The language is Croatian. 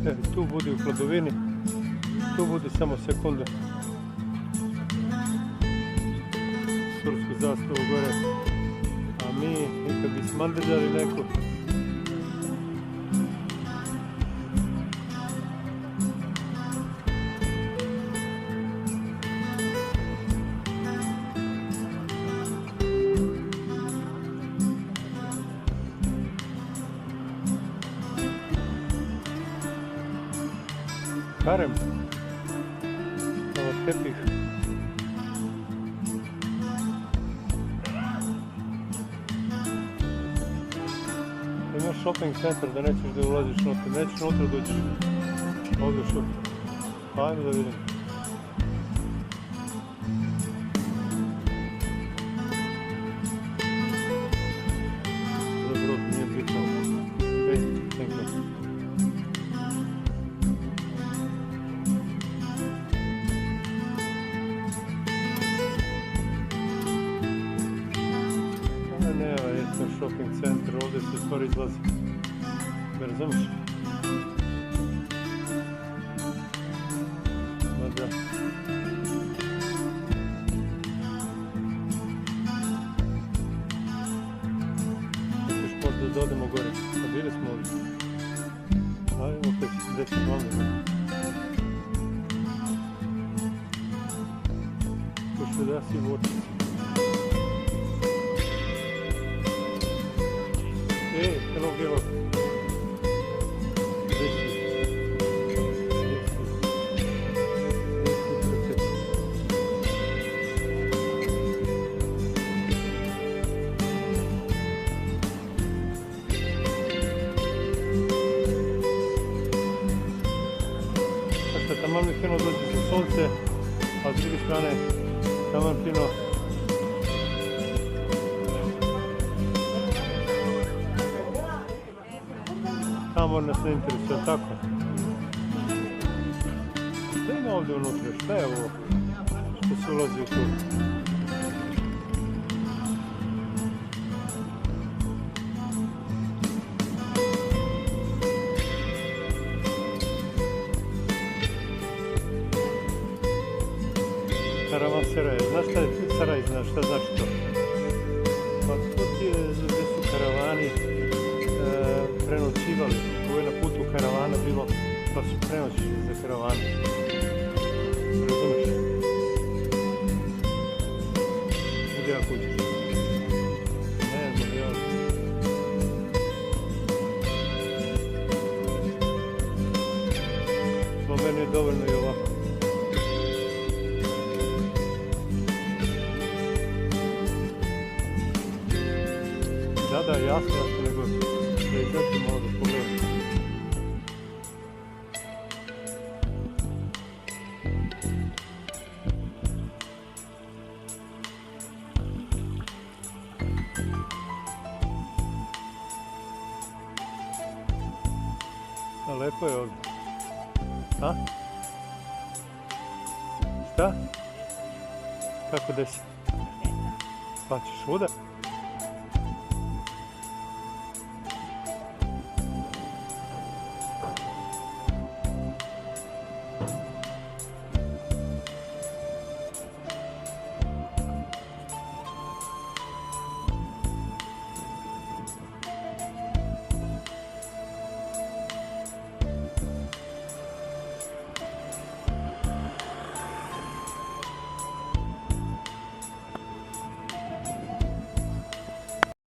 Tu budi u hladovini, tu budi samo sekundu. Tursku zastavu gore, a mi nekad bi smandržali neku. Harem, ovo tepih. Imaš shopping centar da nećeš da ulaziš unutra, nećeš unutra da uđeš. Ovdje shopping. Ajde da vidim. Dobro, nije bitno. Thank you. Shopping centar, ovdje se stvari izlazi. Ne razumiješ? Da. Hoćeš možda da odemo gore? A bili smo ovdje. Ajmo opet, gdje smo ovdje? Pošto da si u oči. Hey, hello, Gelo. Taman mi fino dođe za sunce, a s druge strane taman fino tamo nas ne interesuje, tako? Šta ima ovdje unutra? Šta je ovo? Što se ulazi u tu? Karavanseraj. Znaš šta je Saraj? Znaš šta znači to? Pa tu ti je gdje su karavani prenoćivali. Ovo je na putu karavana bilo, pa su prenoćili za karavane. Razumeš? Gdje ja kućiš? Ne znam, ja. Po meni je dovoljno i ovako. Da, jasno, nego da izađemo ovdje, pogledaj. A lepo je ovdje. A? Šta? Kako desi? Pa ćeš svuda?